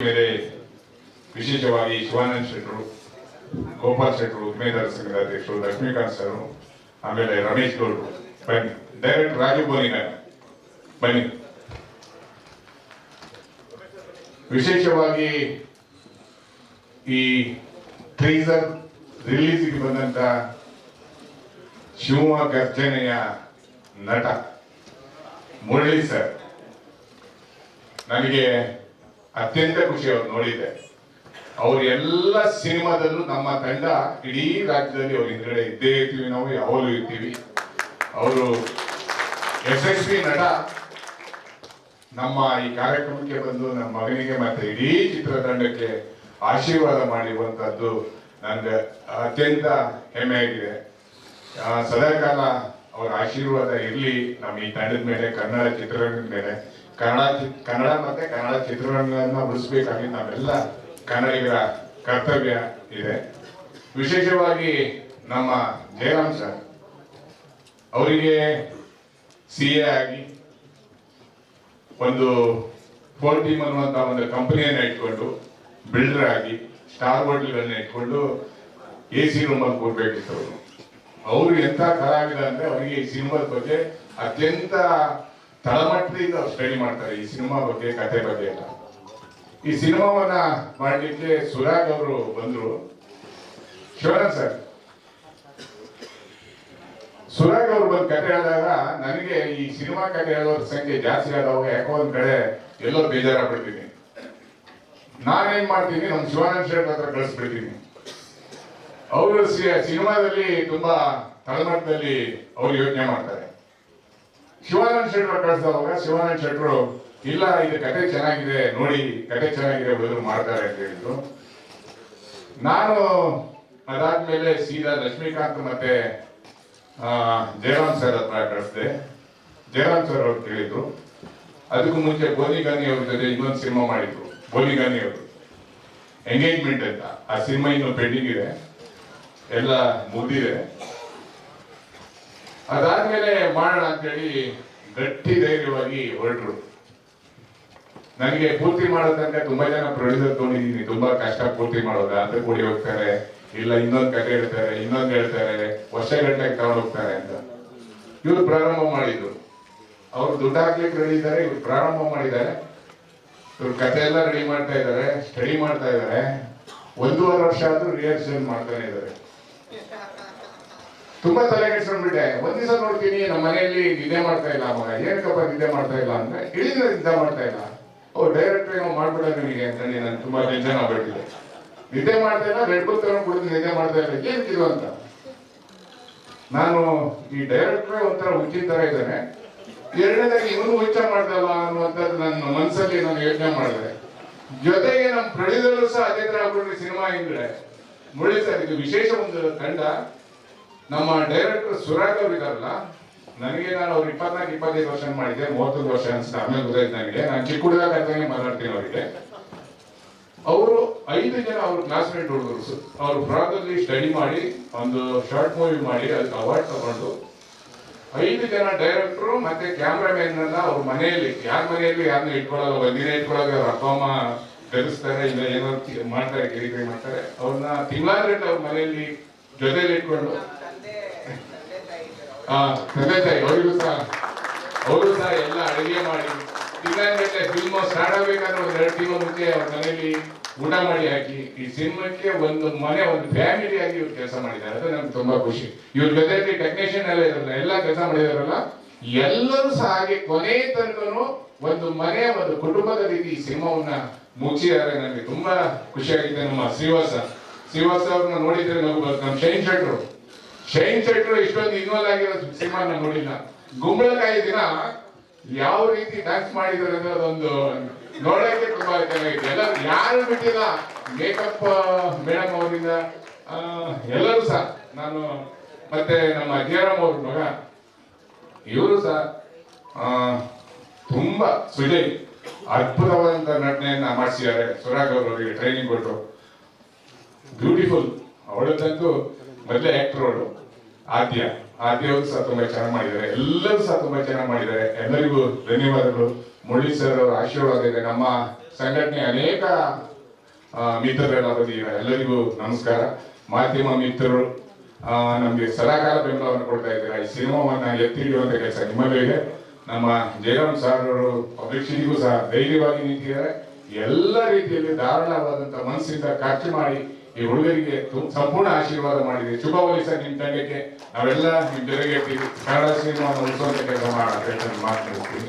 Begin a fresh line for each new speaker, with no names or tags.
ಮೇಲೆ ವಿಶೇಷವಾಗಿ ಶಿವಾನಂದ್ ಶೆಟ್ಟರು, ಗೋಪಾಲ್ ಶೆಟ್ಟರು, ಉದ್ಮೇದಾರ ಸಂಘದ ಅಧ್ಯಕ್ಷರು, ಲಕ್ಷ್ಮೀಕಾಂತ್ ಸರ್, ಆಮೇಲೆ ರಮೇಶ್ ಗೌಡ್ರು, ಬನ್ನಿ. ಡೈರೆಕ್ಟರ್ ರಾಜು ಬೋನಿನ ಬನ್ನಿ. ವಿಶೇಷವಾಗಿ ಈ ಟ್ರೀಸರ್ ರಿಲೀಸ್ಗೆ ಬಂದಂತ ಶಿವಮೊಗ್ಗ ಗರ್ಜನೆಯ ನಟ ಮುರಳಿ ಸರ್, ನನಗೆ ಅತ್ಯಂತ ಖುಷಿ. ಅವ್ರು ನೋಡಿದ್ದೆ, ಅವ್ರ ಎಲ್ಲ ಸಿನಿಮಾದಲ್ಲೂ ನಮ್ಮ ತಂಡ ಇಡೀ ರಾಜ್ಯದಲ್ಲಿ ಅವ್ರ ಹಿಂದ್ಗಡೆ ಇದ್ದೇ ಇರ್ತೀವಿ, ನಾವು ಯಾವಾಗಲೂ ಇರ್ತೀವಿ. ಅವರು ಯಶಸ್ವಿ ನಟ. ನಮ್ಮ ಈ ಕಾರ್ಯಕ್ರಮಕ್ಕೆ ಬಂದು ನಮ್ಮ ಮಗನಿಗೆ ಮತ್ತೆ ಇಡೀ ಚಿತ್ರತಂಡಕ್ಕೆ ಆಶೀರ್ವಾದ ಮಾಡಿರುವಂತಹದ್ದು ನನ್ಗೆ ಅತ್ಯಂತ ಹೆಮ್ಮೆ ಆಗಿದೆ. ಸದಾಕಾಲ ಅವರ ಆಶೀರ್ವಾದ ಇರಲಿ ನಮ್ಮ ಈ ತಂಡದ ಮೇಲೆ, ಕನ್ನಡ ಚಿತ್ರರಂಗದ ಮೇಲೆ. ಕನ್ನಡ ಮತ್ತೆ ಕನ್ನಡ ಚಿತ್ರರಂಗನ ಉಳಿಸ್ಬೇಕಾಗಿ ನಾವೆಲ್ಲ ಕನ್ನಡಿಗರ ಕರ್ತವ್ಯ ಇದೆ. ವಿಶೇಷವಾಗಿ ನಮ್ಮ ಜಯರಾಮ್ ಸರ್, ಅವರಿಗೆ CA ಆಗಿ ಒಂದು ಫೋರ್ ಟೀಮ್ ಅನ್ನುವಂತ ಒಂದು ಕಂಪನಿಯನ್ನ ಇಟ್ಕೊಂಡು, ಬಿಲ್ಡರ್ ಆಗಿ ಸ್ಟಾರ್ ಹೋಟೆಲ್ಗಳನ್ನ ಇಟ್ಕೊಂಡು AC ರೂಮಲ್ಲಿ ಕೂರ್ಬೇಕಿತ್ತು. ಅವರು ಎಂತ ಕಲಾವಿದ ಅಂದ್ರೆ ಅವರಿಗೆ ಈ ಸಿನಿಮಾದ ಬಗ್ಗೆ ಅತ್ಯಂತ ತಳಮಟ್ಟದಿಂದ ಅವ್ರು ಸ್ಟಡಿ ಮಾಡ್ತಾರೆ, ಈ ಸಿನಿಮಾ ಬಗ್ಗೆ, ಕತೆ ಬಗ್ಗೆ ಎಲ್ಲ. ಈ ಸಿನಿಮಾವನ್ನ ಮಾಡ್ಲಿಕ್ಕೆ ಸುರಾಗ್ ಅವರು ಬಂದ್ರು. ಶಿವನಂದ್ ಸರ್, ಸುರಾಗ್ ಅವರು ಬಂದು ಕತೆ ಹೇಳಿದಾಗ ನನಗೆ ಈ ಸಿನಿಮಾ ಕತೆ ಹೇಳೋರ ಸಂಖ್ಯೆ ಜಾಸ್ತಿ ಆದವಾಗ ಯಾಕೋ ಒಂದ್ ಕಡೆ ಎಲ್ಲೋ ಬೇಜಾರಾಗ್ಬಿಡ್ತೀನಿ. ನಾನೇನ್ ಮಾಡ್ತೀನಿ, ನಮ್ ಶಿವಾನಂದ್ ಶೆಟ್ಟಿ ಹತ್ರ ಕಳಿಸ್ಬಿಡ್ತೀನಿ. ಅವರು ಸಿನಿಮಾದಲ್ಲಿ ತುಂಬಾ ತಳಮಟ್ಟದಲ್ಲಿ ಅವ್ರು ಯೋಚನೆ ಮಾಡ್ತಾರೆ. ಶಿವಾನಂದ್ ಶೆಟ್ಟರ್ ಕಳಿಸಿದವಾಗ ಶಿವಾನಂದ್ ಶೆಟ್ಟರು ಇಲ್ಲ, ಇದು ಕತೆ ಚೆನ್ನಾಗಿದೆ ನೋಡಿ, ಕತೆ ಚೆನ್ನಾಗಿದೆ, ಹುಡುಗರು ಮಾಡ್ತಾರೆ ಅಂತ ಹೇಳಿದ್ರು. ನಾನು ಅದಾದ್ಮೇಲೆ ಸೀದಾ ಲಕ್ಷ್ಮೀಕಾಂತ್ ಮತ್ತೆ ಜಯರಾಮ್ ಸರ್ ಹತ್ರ ಕಳಿಸಿದೆ. ಜಯರಾಮ್ ಸರ್ ಅವ್ರು ಕೇಳಿದ್ರು. ಅದಕ್ಕೂ ಮುಂಚೆ ಬೋನಿಗಾನಿ ಅವ್ರ ಜೊತೆ ಇನ್ನೊಂದು ಸಿನಿಮಾ ಮಾಡಿದ್ರು, ಬೋನಿಗಾನಿ ಅವರು ಎಂಗೇಜ್ಮೆಂಟ್ ಅಂತ. ಆ ಸಿನಿಮಾ ಇನ್ನು ಪೆಂಡಿಂಗ್ ಇದೆ, ಎಲ್ಲ ಮುಗಿದಿದೆ. ಅದಾದ್ಮೇಲೆ ಮಾಡೋಣ ಅಂತೇಳಿ ಗಟ್ಟಿ ಧೈರ್ಯವಾಗಿ ಹೊರಟರು. ನನಗೆ ಪೂರ್ತಿ ಮಾಡೋ ತನಕ ತುಂಬಾ ಜನ ಪ್ರೊಡ್ಯೂಸರ್ ತಗೊಂಡಿದ್ದೀನಿ, ತುಂಬಾ ಕಷ್ಟ ಪೂರ್ತಿ ಮಾಡೋದ ಅಂತ ಕೂಡಿ ಹೋಗ್ತಾರೆ, ಇಲ್ಲ ಇನ್ನೊಂದು ಕತೆ ಹೇಳ್ತಾರೆ, ಇನ್ನೊಂದು ಹೇಳ್ತಾರೆ, ವರ್ಷಗಟ್ಟಲೆ ತಗೊಂಡು ಹೋಗ್ತಾರೆ ಅಂತ. ಇವ್ರು ಪ್ರಾರಂಭ ಮಾಡಿದ್ರು. ಅವ್ರು ದುಡ್ಡು ಹಾಕ್ಲಿಕ್ಕೆ ರೆಡಿ ಇದ್ದಾರೆ, ಇವ್ರು ಪ್ರಾರಂಭ ಮಾಡಿದ್ದಾರೆ. ಇವ್ರು ಕತೆ ಎಲ್ಲ ರೆಡಿ ಮಾಡ್ತಾ ಇದ್ದಾರೆ, ಸ್ಟಡಿ ಮಾಡ್ತಾ ಇದ್ದಾರೆ. 1.5 ವರ್ಷ ಆದ್ರೂ ರಿಹರ್ಸಲ್ ಮಾಡ್ತಾನೆ ಇದ್ದಾರೆ. ತುಂಬಾ ತಲೆ ಕೆಡ್ಸ್ಕೊಂಡ್ಬಿಟ್ಟೆ. ಒಂದ್ ದಿವಸ ನೋಡ್ತೀನಿ ನಮ್ಮ ಮನೆಯಲ್ಲಿ ನಿದ್ದೆ ಮಾಡ್ತಾ ಇಲ್ಲ ಮಗ, ಏನಕ್ಕಪ್ಪ ನಿದ್ದೆ ಮಾಡ್ತಾ ಇಲ್ಲ ಅಂದ್ರೆ, ಇಳಿದ್ರೆ ನಿದ್ದೆ ಮಾಡ್ತಾ ಇಲ್ಲ. ಡೈರೆಕ್ಟರ್ ಏನೋ ಮಾಡ್ಬಿಡ ನಿಮಗೆ ಅಂತ ನಾನು ತುಂಬಾ ಟೆನ್ಷನ್ ಆಗ್ಬಿಟ್ಟಿದೆ. ನಿದ್ದೆ ಮಾಡ್ತಾ ಇಲ್ಲ, ರೆಡ್ ಬುಲ್ ತಗೊಂಡು ಕುಡಿದು ನಿದ್ದೆ ಮಾಡ್ತಾ ಇಲ್ಲ, ಏನಿದು ಅಂತ. ನಾನು ಈ ಡೈರೆಕ್ಟರ್ ಒಂಥರ ಹುಚ್ಚಿನ ತರ ಇದ್ದಾನೆ, ಎರಡನೇದಾಗಿ ಇವನು ಹುಚ್ಚ ಮಾಡ್ದಲ್ಲ ಅನ್ನುವಂಥದ್ದು ನನ್ನ ಮನಸ್ಸಲ್ಲಿ ನಾನು ಯೋಚನೆ ಮಾಡಿದೆ. ಜೊತೆಗೆ ನಮ್ಮ ಪ್ರೊಡ್ಯೂಸರ್ ಸಹ ಅದೇ ತರ ಆಗ್ಬಿಟ್ರೆ ಸಿನಿಮಾ ಹಿಂದ್ರೆ ಮುರಳಿ ಸರ್. ಇದು ವಿಶೇಷ ಒಂದು ತಂಡ. ನಮ್ಮ ಡೈರೆಕ್ಟರ್ ಸುರಾಗ್ ಅವರು ಇದಾರಲ್ಲ, ನನಗೆ ನಾನು ಅವ್ರು 24-25 ವರ್ಷ ಮಾಡಿದ್ದೆ, 31 ವರ್ಷ ಅನ್ಸುತ್ತೆ. ಆಮೇಲೆ ಗೊತ್ತಾಯ್ತು ನನಗೆ, ನಾನು ಚಿಕ್ಕ ಹುಡುಗ ಮಾತಾಡ್ತೀನಿ ಅವರಿಗೆ. ಅವರು 5 ಜನ ಅವ್ರ ಕ್ಲಾಸ್ಮೇಟ್ ಹುಡುಗರು. ಅವ್ರು ಪ್ರಾಗಲ್ಲಿ ಸ್ಟಡಿ ಮಾಡಿ ಒಂದು ಶಾರ್ಟ್ ಮೂವಿ ಮಾಡಿ ಅದಕ್ಕೆ ಅವಾರ್ಡ್ ತಗೊಂಡು 5 ಜನ ಡೈರೆಕ್ಟರು ಮತ್ತೆ ಕ್ಯಾಮ್ರಾಮನ್ ಎಲ್ಲ ಅವ್ರ ಮನೆಯಲ್ಲಿ, ಯಾರ ಮನೆಯಲ್ಲಿ ಯಾರನ್ನ ಇಟ್ಕೊಳ್ಳಲ್ಲ, ಒಂದಿನ ಇಟ್ಕೊಳ್ಳೋಕೆ ಅವ್ರ ಅಪ್ಪ ಅಮ್ಮ ಬೆರೆಸ್ತಾರೆ, ಇಲ್ಲ ಏನೋ ಮಾಡ್ತಾರೆ, ಕಿರಿಕಿರಿ ಮಾಡ್ತಾರೆ. ಅವ್ರನ್ನ ತಿಂಗಳಾದ್ರೆ ಅವ್ರ ಮನೆಯಲ್ಲಿ ಜೊತೆಲಿ ಇಟ್ಕೊಂಡು ತಂದೆ ತಾಯಿ ಅವರು ಸಹ ಎಲ್ಲ ಅಡುಗೆ ಮಾಡಿ ತಿಂಗಳಗಟ್ಟಲೆ ಫಿಲ್ಮ್ ಸ್ಟಾರ್ಟ್ ಆಗ್ಬೇಕಾದ್ರೆ 1-2 ತಿಂಗಳ ಮುಂಚೆ ಅವ್ರ ಮನೆಯಲ್ಲಿ ಊಟ ಮಾಡಿ ಹಾಕಿ ಈ ಸಿನಿಮಾಕ್ಕೆ ಒಂದು ಮನೆ, ಒಂದು ಫ್ಯಾಮಿಲಿ ಆಗಿ ಇವ್ರು ಕೆಲಸ ಮಾಡಿದ್ದಾರೆ. ಅದು ನಮ್ಗೆ ತುಂಬಾ ಖುಷಿ. ಇವ್ರ ಜೊತೆಯಲ್ಲಿ ಟೆಕ್ನಿಷಿಯನ್ ಎಲ್ಲ ಇರಲ್ಲ, ಎಲ್ಲ ಕೆಲಸ ಮಾಡಿದಾರಲ್ಲ, ಎಲ್ಲರೂ ಸಹ ಹಾಗೆ ಕೊನೆ ತನಕನು ಒಂದು ಮನೆ, ಒಂದು ಕುಟುಂಬದ ರೀತಿ ಈ ಸಿನಿಮಾವನ್ನ ಮುಗಿಸಿದ್ದಾರೆ. ನನಗೆ ತುಂಬಾ ಖುಷಿಯಾಗಿದೆ. ನಮ್ಮ ಶ್ರೀವಾಸ ಅವ್ರನ್ನ ನೋಡಿದ್ರೆ ನಾವು, ನಮ್ಮ ಶೈನ್ ಶೆಟ್ರು ಇಷ್ಟೊಂದು ಇನ್ವಾಲ್ವ್ ಆಗಿರೋ ಸಿನಿಮಾ ನಾನು ನೋಡಿಲ್ಲ. ಗುಂಬಳಕಾಯಿ ದಿನ ಯಾವ ರೀತಿ ಡ್ಯಾನ್ಸ್ ಮಾಡಿದ್ದಾರೆ ಅಂದ್ರೆ ಅದೊಂದು ನೋಡಕ್ಕೆ ತುಂಬಾ ಚೆನ್ನಾಗಿದೆ. ಎಲ್ಲ ಯಾರು ಬಿಟ್ಟಿಲ್ಲ, ಮೇಕಪ್ ಮೇಡಮ್ ಅವರಿಂದ ಎಲ್ಲರೂ ಸಹ, ನಾನು ಮತ್ತೆ ನಮ್ಮ ಜಯರಾಮ್ ಅವ್ರ ಮಗ ಇವರು ಸಹ ತುಂಬಾ ಸುಜಯ್ ಅದ್ಭುತವಾದಂತ ನಟನೆಯನ್ನ ಮಾಡಿಸಿದ್ದಾರೆ. ಸುರಾಗ್ ಅವರಿಗೆ ಟ್ರೈನಿಂಗ್ ಕೊಟ್ಟು ಬ್ಯೂಟಿಫುಲ್. ಅವಳದಂತೂ ಮೊದಲೇ ಆಕ್ಟರ್ ಅವಳು. ಆದ್ಯವರು ಸಹ ತುಂಬಾ ಚೆನ್ನಾಗಿ ಮಾಡಿದ್ದಾರೆ, ಎಲ್ಲರೂ ಸಹ ತುಂಬಾ ಚೆನ್ನಾಗಿ ಮಾಡಿದ್ದಾರೆ. ಎಲ್ಲರಿಗೂ ಧನ್ಯವಾದಗಳು. ಮುರಳಿ ಸರ್ ಅವರ ಆಶೀರ್ವಾದ ಇದೆ. ನಮ್ಮ ಸಂಘಟನೆ ಅನೇಕ ಮಿತ್ರರೆಲ್ಲ ಬಂದಿದ್ದಾರೆ. ಎಲ್ಲರಿಗೂ ನಮಸ್ಕಾರ. ಮಾಧ್ಯಮ ಮಿತ್ರರು ನಮಗೆ ಸದಾಕಾಲ ಬೆಂಬಲವನ್ನು ಕೊಡ್ತಾ ಇದ್ದೀರಾ. ಈ ಸಿನಿಮಾವನ್ನ ಎತ್ತಿ ಹಿಡಿಯುವಂತ ಕೆಲಸ ನಿಮ್ಮಲ್ಲೂ ಇದೆ. ನಮ್ಮ ಜಯರಾಮ್ ಸರ್ ಅವರು ಪಬ್ಲಿಸಿಟಿಗೂ ಸಹ ಧೈರ್ಯವಾಗಿ ನಿಂತಿದ್ದಾರೆ. ಎಲ್ಲ ರೀತಿಯಲ್ಲಿ ಧಾರಾಳವಾದಂತ ಮನಸ್ಸಿಂದ ಖರ್ಚು ಮಾಡಿ ಈ ಹುಡುಗರಿಗೆ ಸಂಪೂರ್ಣ ಆಶೀರ್ವಾದ ಮಾಡಿದೆ. ಶುಭವಲಿ ಸರ್ ನಿಮ್ಮ ತಂಡಕ್ಕೆ. ನಾವೆಲ್ಲ ನಿಮ್ಮ ಜೊತೆಗೆ ಕನ್ನಡ ಸಿನಿಮಾವನ್ನು ಉಳಿಸುವಂತ ಕೆಲಸ ಮಾಡೋಣ ಮಾತನಾಡ್ತೀವಿ.